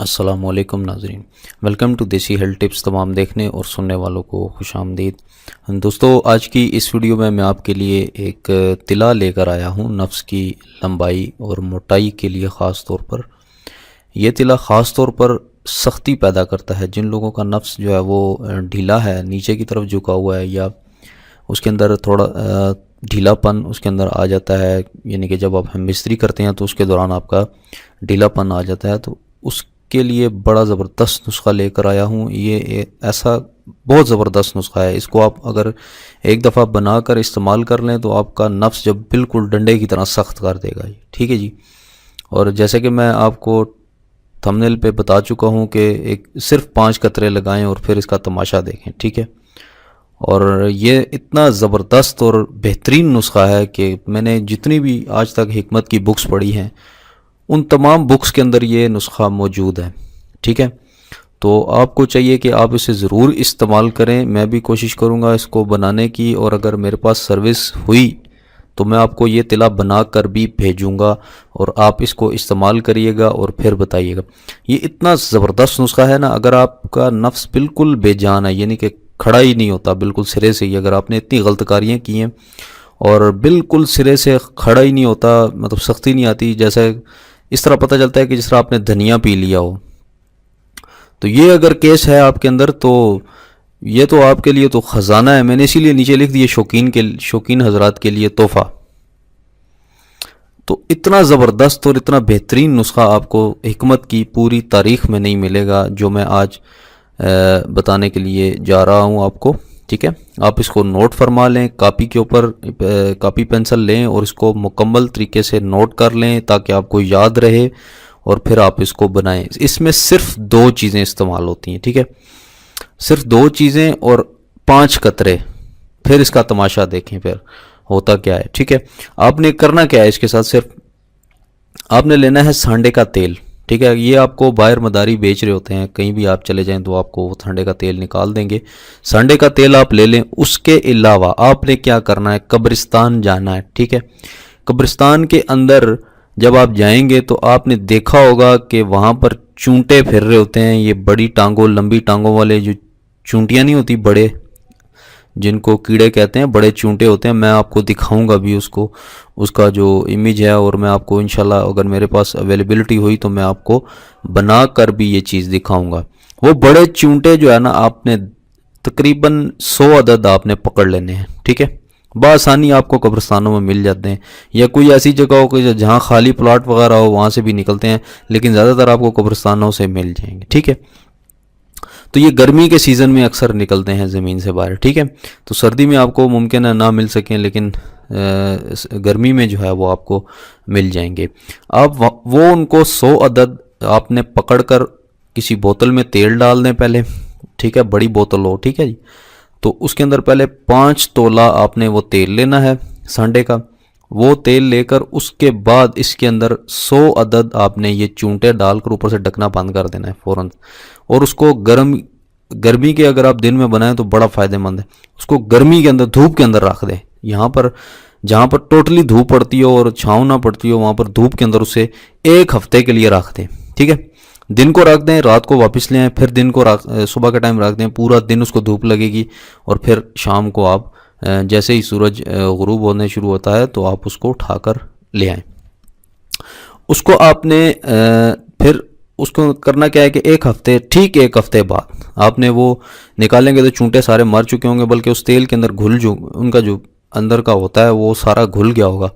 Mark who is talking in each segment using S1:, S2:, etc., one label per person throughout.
S1: السلام علیکم ناظرین، ویلکم ٹو دیسی ہیلتھ ٹپس۔ تمام دیکھنے اور سننے والوں کو خوش آمدید۔ دوستو، آج کی اس ویڈیو میں آپ کے لیے ایک تلا لے کر آیا ہوں نفس کی لمبائی اور موٹائی کے لیے۔ خاص طور پر یہ تلا خاص طور پر سختی پیدا کرتا ہے۔ جن لوگوں کا نفس جو ہے وہ ڈھیلا ہے، نیچے کی طرف جھکا ہوا ہے، یا اس کے اندر تھوڑا ڈھیلا پن اس کے اندر آ جاتا ہے، یعنی کہ جب آپ ہم مستری کرتے ہیں تو اس کے دوران آپ کا ڈھیلا پن آ جاتا ہے، تو اس کے لیے بڑا زبردست نسخہ لے کر آیا ہوں۔ یہ ایسا بہت زبردست نسخہ ہے، اس کو آپ اگر ایک دفعہ بنا کر استعمال کر لیں تو آپ کا نفس جب بالکل ڈنڈے کی طرح سخت کر دے گا۔ ٹھیک ہے جی۔ اور جیسے کہ میں آپ کو تھمبنیل پہ بتا چکا ہوں کہ صرف 5 قطرے لگائیں اور پھر اس کا تماشا دیکھیں۔ ٹھیک ہے۔ اور یہ اتنا زبردست اور بہترین نسخہ ہے کہ میں نے جتنی بھی آج تک حکمت کی بکس پڑھی ہیں ان تمام بکس کے اندر یہ نسخہ موجود ہے۔ ٹھیک ہے۔ تو آپ کو چاہیے کہ آپ اسے ضرور استعمال کریں۔ میں بھی کوشش کروں گا اس کو بنانے کی، اور اگر میرے پاس سروس ہوئی تو میں آپ کو یہ تلا بنا کر بھی بھیجوں گا، اور آپ اس کو استعمال کریے گا اور پھر بتائیے گا۔ یہ اتنا زبردست نسخہ ہے نا، اگر آپ کا نفس بالکل بے جان ہے، یعنی کہ کھڑا ہی نہیں ہوتا بالکل سرے سے ہی، اگر آپ نے اتنی غلط کاریاں کی ہیں اور بالکل سرے سے کھڑا ہی نہیں ہوتا، مطلب سختی نہیں آتی، جیسے اس طرح پتہ چلتا ہے کہ جس طرح آپ نے دھنیا پی لیا ہو، تو یہ اگر کیس ہے آپ کے اندر تو یہ تو آپ کے لیے تو خزانہ ہے۔ میں نے اسی لیے نیچے لکھ دیے شوقین حضرات کے لیے تحفہ۔ تو اتنا زبردست اور اتنا بہترین نسخہ آپ کو حکمت کی پوری تاریخ میں نہیں ملے گا جو میں آج بتانے کے لیے جا رہا ہوں آپ کو۔ ٹھیک ہے۔ آپ اس کو نوٹ فرما لیں، کاپی کے اوپر کاپی پینسل لیں اور اس کو مکمل طریقے سے نوٹ کر لیں تاکہ آپ کو یاد رہے، اور پھر آپ اس کو بنائیں۔ اس میں صرف 2 چیزیں استعمال ہوتی ہیں۔ ٹھیک ہے۔ صرف 2 چیزیں اور 5 قطرے، پھر اس کا تماشا دیکھیں پھر ہوتا کیا ہے۔ ٹھیک ہے۔ آپ نے کرنا کیا ہے، اس کے ساتھ صرف آپ نے لینا ہے سانڈے کا تیل۔ ٹھیک ہے۔ یہ آپ کو باہر مداری بیچ رہے ہوتے ہیں، کہیں بھی آپ چلے جائیں تو آپ کو وہ سانڈے کا تیل نکال دیں گے۔ سانڈے کا تیل آپ لے لیں۔ اس کے علاوہ آپ نے کیا کرنا ہے، قبرستان جانا ہے۔ ٹھیک ہے۔ قبرستان کے اندر جب آپ جائیں گے تو آپ نے دیکھا ہوگا کہ وہاں پر چونٹے پھر رہے ہوتے ہیں، یہ بڑی ٹانگوں لمبی ٹانگوں والے جو چونٹیاں نہیں ہوتی، بڑے جن کو کیڑے کہتے ہیں، بڑے چونٹے ہوتے ہیں۔ میں آپ کو دکھاؤں گا بھی اس کا جو امیج ہے، اور میں آپ کو انشاءاللہ اگر میرے پاس اویلیبلٹی ہوئی تو میں آپ کو بنا کر بھی یہ چیز دکھاؤں گا۔ وہ بڑے چونٹے جو ہے نا، آپ نے تقریباً 100 عدد آپ نے پکڑ لینے ہیں۔ ٹھیک ہے۔ بآسانی آپ کو قبرستانوں میں مل جاتے ہیں، یا کوئی ایسی جگہ ہو کہ جہاں خالی پلاٹ وغیرہ ہو وہاں سے بھی نکلتے ہیں، لیکن زیادہ تر آپ کو قبرستانوں سے مل جائیں گے۔ ٹھیک ہے۔ تو یہ گرمی کے سیزن میں اکثر نکلتے ہیں زمین سے باہر۔ ٹھیک ہے۔ تو سردی میں آپ کو ممکن ہے نہ مل سکیں، لیکن گرمی میں جو ہے وہ آپ کو مل جائیں گے۔ آپ وہ ان کو 100 عدد آپ نے پکڑ کر کسی بوتل میں تیل ڈال دیں پہلے۔ ٹھیک ہے۔ بڑی بوتل ہو، ٹھیک ہے جی۔ تو اس کے اندر پہلے 5 تولہ آپ نے وہ تیل لینا ہے سانڈے کا۔ وہ تیل لے کر اس کے بعد اس کے اندر 100 عدد آپ نے یہ چونٹے ڈال کر اوپر سے ڈھکنا بند کر دینا ہے فوراً، اور اس کو گرمی کے اگر آپ دن میں بنائیں تو بڑا فائدہ مند ہے۔ اس کو گرمی کے اندر دھوپ کے اندر رکھ دیں، یہاں پر جہاں پر ٹوٹلی دھوپ پڑتی ہو اور چھاؤں نہ پڑتی ہو وہاں پر دھوپ کے اندر اسے 1 ہفتے کے لیے رکھ دیں۔ ٹھیک ہے۔ دن کو رکھ دیں، رات کو واپس لے آئیں، پھر دن کو صبح کے ٹائم رکھ دیں، پورا دن اس کو دھوپ لگے گی، اور پھر شام کو آپ جیسے ہی سورج غروب ہونے شروع ہوتا ہے تو آپ اس کو اٹھا کر لے آئیں۔ اس کو آپ نے پھر اس کو کرنا کیا ہے کہ 1 ہفتے بعد آپ نے وہ نکالیں گے تو چونٹے سارے مر چکے ہوں گے، بلکہ اس تیل کے اندر ان کا جو اندر کا ہوتا ہے وہ سارا گھل گیا ہوگا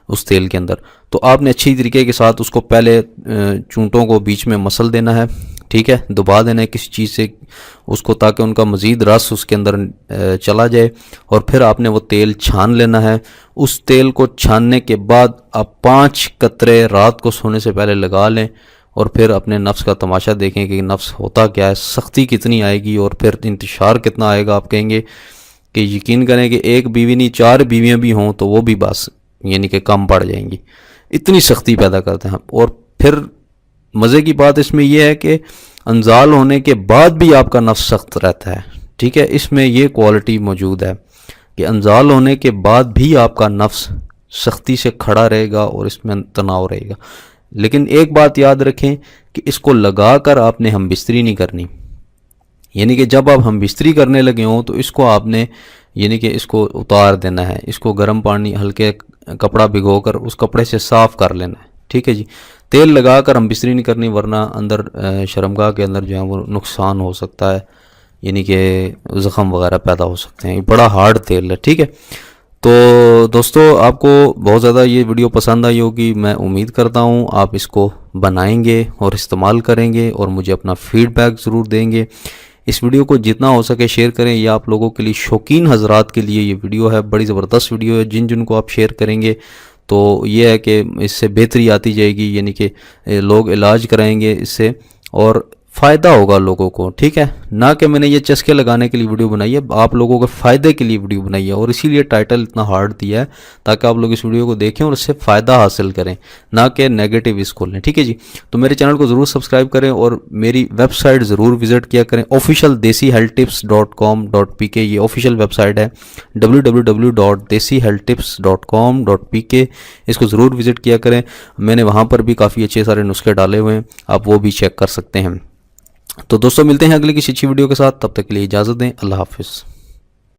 S1: اس تیل کے اندر۔ تو آپ نے اچھی طریقے کے ساتھ اس کو پہلے چونٹوں کو بیچ میں مسل دینا ہے۔ ٹھیک ہے۔ دبا دینا ہے کسی چیز سے اس کو، تاکہ ان کا مزید رس اس کے اندر چلا جائے، اور پھر آپ نے وہ تیل چھان لینا ہے۔ اس تیل کو چھاننے کے بعد آپ 5 قطرے رات کو سونے سے پہلے لگا لیں، اور پھر اپنے نفس کا تماشا دیکھیں کہ نفس ہوتا کیا ہے، سختی کتنی آئے گی، اور پھر انتشار کتنا آئے گا۔ آپ کہیں گے کہ یقین کریں کہ 1 بیوی نہیں 4 بیویاں بھی ہوں تو وہ بھی بس یعنی کہ کم پڑ جائیں گی، اتنی سختی پیدا کرتے ہیں۔ اور پھر مزے کی بات اس میں یہ ہے کہ انزال ہونے کے بعد بھی آپ کا نفس سخت رہتا ہے۔ ٹھیک ہے۔ اس میں یہ کوالٹی موجود ہے کہ انزال ہونے کے بعد بھی آپ کا نفس سختی سے کھڑا رہے گا اور اس میں تناؤ رہے گا۔ لیکن ایک بات یاد رکھیں کہ اس کو لگا کر آپ نے ہم بستری نہیں کرنی، یعنی کہ جب آپ ہم بستری کرنے لگے ہوں تو اس کو آپ نے یعنی کہ اس کو اتار دینا ہے، اس کو گرم پانی ہلکے کپڑا بھگو کر اس کپڑے سے صاف کر لینا ہے، ٹھیک ہے جی۔ تیل لگا کر ہم بستری نہیں کرنی، ورنہ اندر شرمگاہ کے اندر جو ہے وہ نقصان ہو سکتا ہے، یعنی کہ زخم وغیرہ پیدا ہو سکتے ہیں، یہ بڑا ہارڈ تیل ہے، ٹھیک ہے۔ تو دوستو آپ کو بہت زیادہ یہ ویڈیو پسند آئی ہوگی، میں امید کرتا ہوں آپ اس کو بنائیں گے اور استعمال کریں گے اور مجھے اپنا فیڈ بیک ضرور دیں گے۔ اس ویڈیو کو جتنا ہو سکے شیئر کریں، یہ آپ لوگوں کے لیے شوقین حضرات کے لیے یہ ویڈیو ہے، بڑی زبردست ویڈیو ہے، جن کو آپ شیئر کریں گے تو یہ ہے کہ اس سے بہتری آتی جائے گی، یعنی کہ لوگ علاج کرائیں گے اس سے اور فائدہ ہوگا لوگوں کو، ٹھیک ہے۔ نہ کہ میں نے یہ چسکے لگانے کے لیے ویڈیو بنائی ہے، آپ لوگوں کے فائدے کے لیے ویڈیو بنائی ہے، اور اسی لیے ٹائٹل اتنا ہارڈ دیا ہے تاکہ آپ لوگ اس ویڈیو کو دیکھیں اور اس سے فائدہ حاصل کریں، نہ کہ نیگیٹو اس کو لیں، ٹھیک ہے جی۔ تو میرے چینل کو ضرور سبسکرائب کریں اور میری ویب سائٹ ضرور وزٹ کیا کریں، officialdesyhealthtips.com.pk، یہ آفیشیل ویب سائٹ ہے www.desyhealthtips.com.pk، اس کو ضرور وزٹ کیا کریں، میں نے وہاں پر بھی کافی اچھے سارے نسخے ڈالے ہوئے ہیں، آپ وہ بھی چیک کر سکتے ہیں۔ تو دوستو ملتے ہیں اگلی کسی اچھی ویڈیو کے ساتھ، تب تک کے لیے اجازت دیں، اللہ حافظ۔